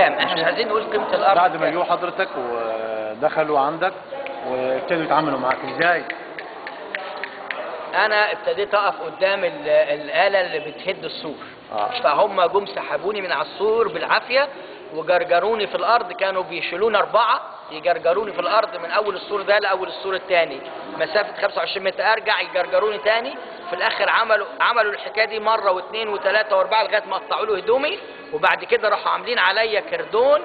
احنا مش عايزين نقول قيمة الأرض. بعد ما جوا حضرتك ودخلوا عندك وابتدوا يتعاملوا معاك ازاي؟ أنا ابتديت أقف قدام الآلة اللي بتهد السور. فهم جم سحبوني من على السور بالعافية وجرجروني في الأرض. كانوا بيشيلوني 4 يجرجروني في الأرض من أول السور ده لأول السور الثاني، مسافة 25 متر، أرجع يجرجروني تاني. في الآخر عملوا الحكاية دي مرة واثنين وثلاثة وأربعة لغاية ما قطعوا له هدومي، وبعد كده راحوا عاملين عليا كردون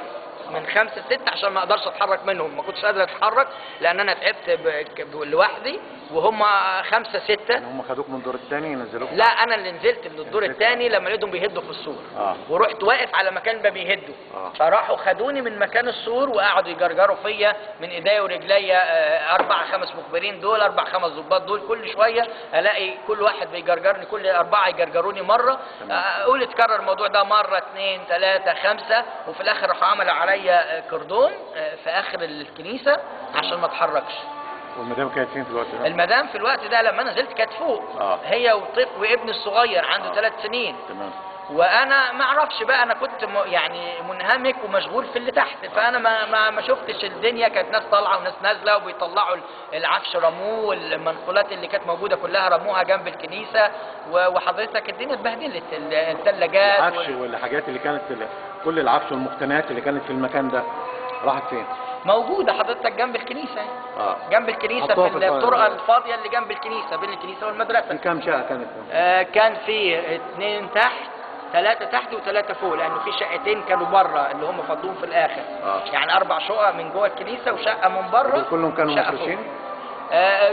من 5 6 عشان ما اقدرش اتحرك منهم. ما كنتش قادر اتحرك لان انا تعبت لوحدي، وهم 5 6. هم خدوك من الدور الثاني ينزلوك؟ لا، انا اللي نزلت من الدور الثاني لما لقيتهم بيهدوا في السور. ورحت واقف على مكان ما بيهدوا. فراحوا خدوني من مكان السور وقعدوا يجرجروا فيا من ايديا ورجليا. 4 5 مخبرين دول، 4 5 ضباط دول، كل شويه الاقي كل واحد بيجرجرني، كل 4 يجرجروني مره. اقول اتكرر الموضوع ده مره 2 3 5، وفي الاخر راحوا عملوا عليا كردون في اخر الكنيسه عشان ما اتحركش. والمدام كانت فين في الوقت ده؟ المدام في الوقت ده لما انا نزلت كانت فوق. هي وابني الصغير عنده 3 سنين. تمام. وانا ما اعرفش بقى، انا كنت يعني منهمك ومشغول في اللي تحت، فانا ما شفتش الدنيا. كانت ناس طالعه وناس نازله وبيطلعوا العفش، رموه، والمنقولات اللي كانت موجوده كلها رموها جنب الكنيسه. وحضرتك الدنيا اتبهدلت، الثلاجات العفش والحاجات اللي كانت، كل العفش والمقتنيات اللي كانت في المكان ده راحت فين؟ موجوده حضرتك جنب الكنيسه. جنب الكنيسه في الطرقه الفاضيه اللي جنب الكنيسه بين الكنيسه والمدرسه. في كام شقه كانت؟ كان في 2 تحت، 3 تحت و3 فوق، لانه في شقتين كانوا بره اللي هم فضوهم في الاخر. يعني 4 شقق من جوه الكنيسه وشقه من بره. كلهم كانوا مفروشين؟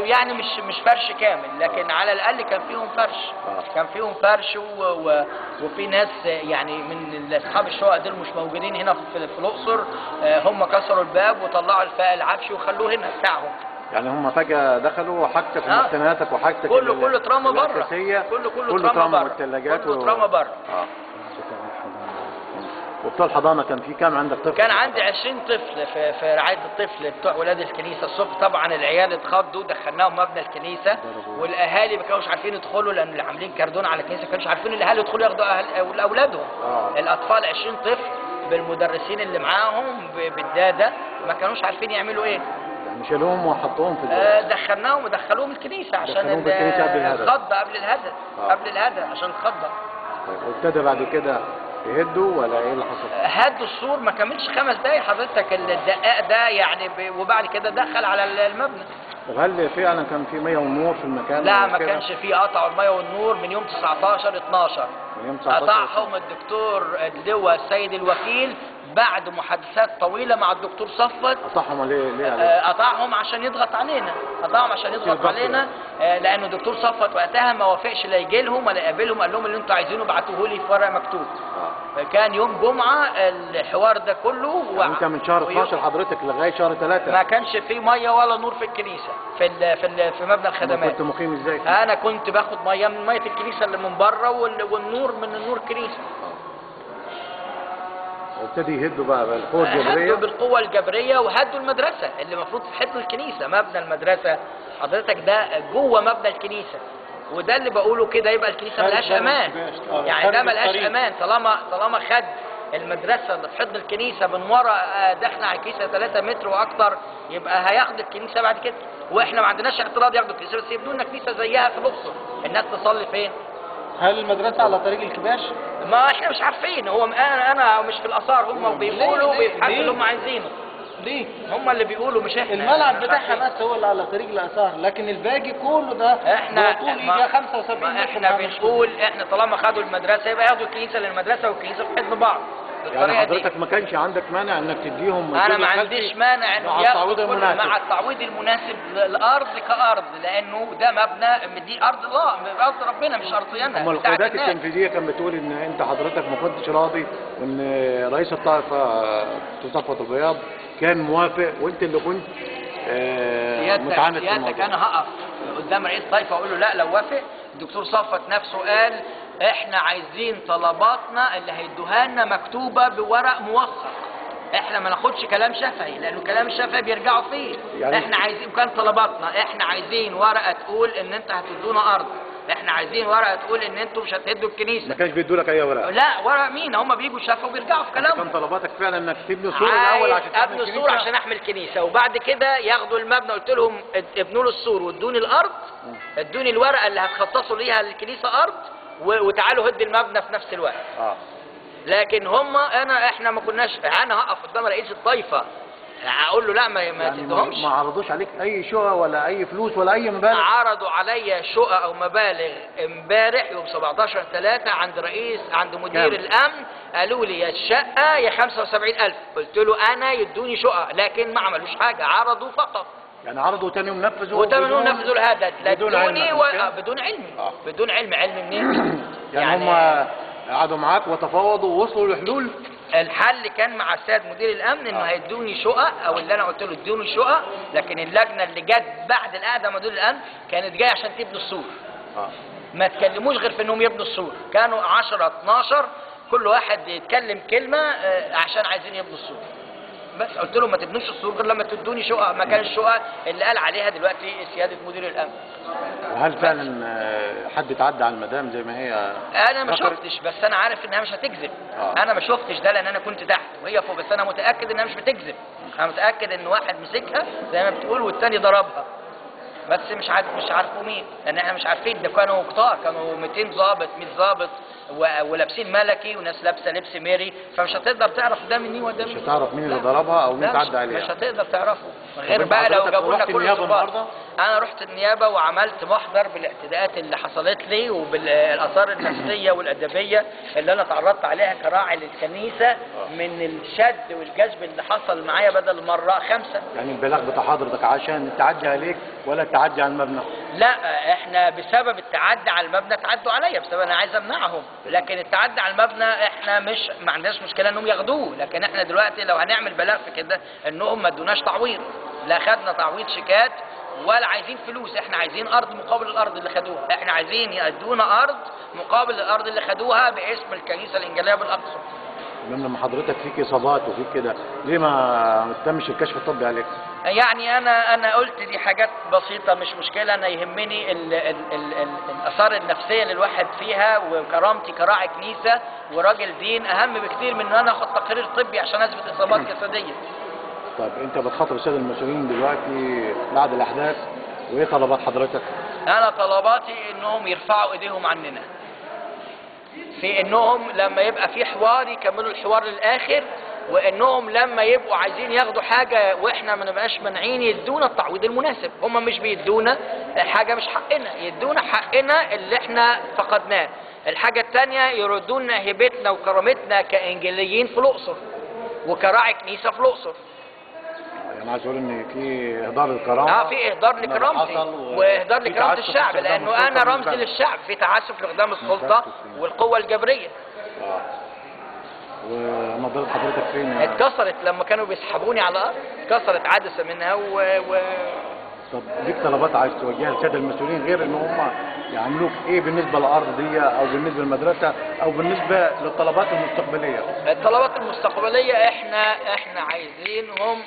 يعني مش فرش كامل، لكن على الاقل كان فيهم فرش. كان فيهم فرش وفي ناس يعني من اصحاب الشقق دول مش موجودين هنا في الاقصر. هم كسروا الباب وطلعوا العفش وخلوه هنا بتاعهم. يعني هم فجأة دخلوا وحاجتك ومقتنياتك وحاجتك كله اترمى بره. كله اترمى والثلاجات كله اترمى بره. وبتوع الحضانه كان في كام عندك طفل؟ كان عندي 20 طفل في رعايه الطفل بتوع ولاد الكنيسه. الصبح طبعا العيال اتخضوا، دخلناهم مبنى الكنيسه، والاهالي ما كانوش عارفين يدخلوا لان اللي عاملين كردون على الكنيسه ما كانوش عارفين الاهالي يدخلوا ياخدوا اولادهم. الاطفال 20 طفل بالمدرسين اللي معاهم بالداده ما كانوش عارفين يعملوا ايه. يعني شالوهم وحطوهم في دخلناهم ودخلوهم الكنيسه عشان الخضه قبل الهدى عشان الخضه. طيب وابتدى بعد كده يهدوا ولا ايه اللي حصل؟ هدوا السور ما كملش 5 دقايق حضرتك الدقاق ده يعني وبعد كده دخل على المبنى. طب هل فعلا كان في ميه ونور في المكان؟ لا، ما كانش في. قطعوا الميه والنور من يوم 19/12. قطعهم الدكتور اللواء السيد الوكيل بعد محادثات طويله مع الدكتور صفوت. قطعهم ليه؟ قطعهم عشان يضغط علينا. لانه الدكتور صفوت وقتها ما وافقش لا يجي لهم ولا يقابلهم. قال لهم اللي انتوا عايزينه ابعتوه لي في ورق مكتوب. كان يوم جمعه الحوار ده كله. يعني انت من شهر 12 حضرتك لغايه شهر 3 ما كانش في ميه ولا نور في الكنيسه في مبنى الخدمات. كنت مقيم ازاي؟ انا كنت باخد ميه من ميه الكنيسه اللي من بره والنور من النور الكنيسه. وابتدي يهدوا بقى بالقوه الجبريه. هدوا بالقوه الجبريه وهدوا المدرسه اللي المفروض في حضن الكنيسه. مبنى المدرسه حضرتك ده جوه مبنى الكنيسه، وده اللي بقوله كده يبقى الكنيسه ملهاش امان. يعني ده ملهاش امان طالما خد المدرسه اللي في حضن الكنيسه من ورا داخله على الكنيسه 3 متر واكتر، يبقى هياخد الكنيسه بعد كده. واحنا ما عندناش اعتراض ياخدوا الكنيسه، بس يبنوا لنا كنيسه زيها في الاقصر. الناس تصلي فين؟ هل المدرسة على طريق الكباش؟ ما احنا مش عارفين. هو انا مش في الاثار. هم بيقولوا بيبحثوا اللي هم عايزينه. ليه؟ هم اللي بيقولوا مش احنا. الملعب بتاعها بس هو اللي على طريق الاثار، لكن الباقي كله ده احنا طول يجي 75 متر. احنا بنقول احنا طالما خدوا المدرسه يبقى ياخدوا الكنيسه للمدرسه والكنيسه في حضن بعض. يعني حضرتك ما كانش عندك مانع انك تديهم؟ انا ما عنديش مانع انه ياخدوا مع التعويض المناسب للارض كارض، لانه ده مبنى، دي ارض الله، ارض ربنا مش ارضينا. اما القيادات التنفيذيه كانت بتقول ان انت حضرتك ما كنتش راضي، وان رئيس الطائفه صفوت البياض كان موافق، وانت اللي كنت متعاند في الموضوع. انا هقف قدام رئيس الطائفه واقول له لا، لو وافق. الدكتور صفوت نفسه قال احنا عايزين طلباتنا اللي هيدوها لنا مكتوبه بورق موثق. احنا ما ناخدش كلام شفهي، لانه كلام الشفهي بيرجعوا فيه. يعني احنا عايزين، كان طلباتنا احنا عايزين ورقه تقول ان انت هتدونا ارض احنا عايزين ورقه تقول ان انتوا مش هتهدوا الكنيسه. ما كانش بيدوا لك اي ورقه؟ لا ورقه مين؟ هم بيجوا شافوا وبيرجعوا في كلامهم. كان طلباتك فعلا انك تبني سور الاول عشان ابنوا السور عشان احمي الكنيسه، وبعد كده ياخدوا المبنى. قلت لهم ابنوا له السور وادوني الارض، ادوني الورقه اللي هتخصصوا ليها الكنيسه ارض، وتعالوا هد المبنى في نفس الوقت. لكن هم احنا ما كناش، انا هقف قدام رئيس الطائفه اقول له لا ما يعني تدهمش. ما عرضوش عليك اي شقق ولا اي فلوس ولا اي مبالغ؟ عرضوا عليا شقق او مبالغ امبارح يوم 17/3 عند مدير الامن. قالوا لي يا الشقه يا 75,000. قلت له انا يدوني شقق، لكن ما عملوش حاجه، عرضوا فقط. يعني عرضوا تاني يوم نفذوا؟ وتاني يوم نفذوا الهدد. لا بدون ادوني علم. بدون علم. بدون علم. علم منين؟ يعني هم قعدوا معاك وتفاوضوا ووصلوا لحلول؟ الحل كان مع السيد مدير الامن انه هيدوني شقق، او اللي انا قلت له ادوني شقق، لكن اللجنه اللي جت بعد القعده مع مدير الامن كانت جايه عشان تبني السور. ما تكلموش غير في انهم يبنوا السور. كانوا 10 12 كل واحد يتكلم كلمه عشان عايزين يبنوا السور. بس قلت لهم ما تبنوش السور غير لما تدوني شقق مكان الشقق اللي قال عليها دلوقتي سياده مدير الامن. وهل فعلا حد اتعدى على المدام زي ما هي؟ انا ما شفتش، بس انا عارف انها مش هتكذب. انا ما شفتش ده لان انا كنت تحت وهي فوق، بس انا متاكد انها مش بتكذب. انا متاكد ان واحد مسكها زي ما بتقول والتاني ضربها، بس مش عارفوا مين، لان احنا مش عارفين. ده كانوا كتار، كانوا 200 ضابط 100 ضابط ولابسين ملكي وناس لابسه لبس ميري، فمش هتقدر تعرف ده من مين وده من مين. مش هتعرف مين اللي ضربها او مين تعدى عليها. مش هتقدر تعرفه غير بقى لو جابوا لنا كل الضباط. انا رحت النيابه وعملت محضر بالاعتداءات اللي حصلت لي وبالاثار النفسيه والادبيه اللي انا تعرضت عليها كراعي للكنيسه من الشد والجذب اللي حصل معايا بدل مره 5. يعني البلاغ بتاع حضرتك عشان التعدي عليك ولا التعدي على المبنى؟ لا احنا بسبب التعدي على المبنى تعدوا عليا، بسبب انا عايز امنعهم. لكن التعدي على المبنى احنا ما عندناش مشكله انهم ياخدوه. لكن احنا دلوقتي لو هنعمل بلاغ في كده انهم ما ادوناش تعويض، لا خدنا تعويض شيكات ولا عايزين فلوس. احنا عايزين ارض مقابل الارض اللي خدوها. احنا عايزين يدونا ارض مقابل الارض اللي خدوها باسم الكنيسه الانجيليه بالاقصى. لما حضرتك فيك اصابات وفيك كده، ليه ما تمش الكشف الطبي عليك؟ يعني انا قلت دي حاجات بسيطه مش مشكله. انا يهمني الاثار النفسيه اللي الواحد فيها، وكرامتي كراعي كنيسه وراجل دين اهم بكتير من ان انا اخد تقرير طبي عشان اثبت اصابات جسديه. طيب انت بتخاطب الساده المسؤولين دلوقتي بعد الاحداث، وايه طلبات حضرتك؟ انا طلباتي انهم يرفعوا ايديهم عننا، في انهم لما يبقى في حوار يكملوا الحوار للاخر، وانهم لما يبقوا عايزين ياخدوا حاجه واحنا ما نبقاش مانعين يدونا التعويض المناسب. هم مش بيدونا حاجه مش حقنا، يدونا حقنا اللي احنا فقدناه. الحاجه الثانيه يردوا لنا هيبتنا وكرامتنا كانجيليين في الاقصر وكراعي كنيسه في الاقصر. انا عايز اقول ان في اهدار الكرامه. في اهدار لكرامتي واهدار لكرامه الشعب، لانه انا رمز للشعب. في تعسف لاقدام السلطه والقوه الجبريه. ونظرة حضرتك فين؟ اتكسرت لما كانوا بيسحبوني على الارض، اتكسرت عدسه منها طب ليك طلبات عايز توجهها للساده المسؤولين غير ان هم يعملوك ايه بالنسبه للارض دي او بالنسبه للمدرسه او بالنسبه للطلبات المستقبليه؟ الطلبات المستقبليه احنا عايزينهم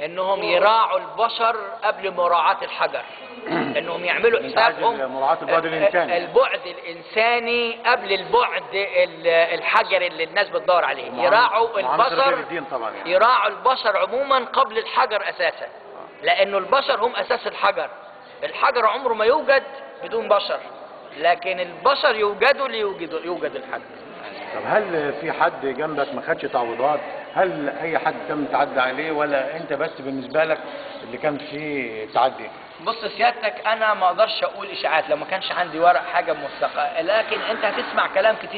انهم يراعوا البشر قبل مراعاه الحجر. انهم يعملوا حسابهم مراعاه البعد الانساني، البعد الانساني قبل البعد الحجري اللي الناس بتدور عليه. يراعوا البشر، يراعوا البشر عموما قبل الحجر اساسا، لانه البشر هم اساس الحجر. الحجر عمره ما يوجد بدون بشر، لكن البشر يوجدوا ليوجد الحجر. طب هل في حد جنبك ما خدش تعويضات؟ هل اي حد تم تعدي عليه ولا انت بس بالنسبه لك اللي كان فيه تعدي؟ بص سيادتك انا ما اقدرش اقول اشاعات لو ما كانش عندي ورق حاجه موثقه، لكن انت هتسمع كلام كتير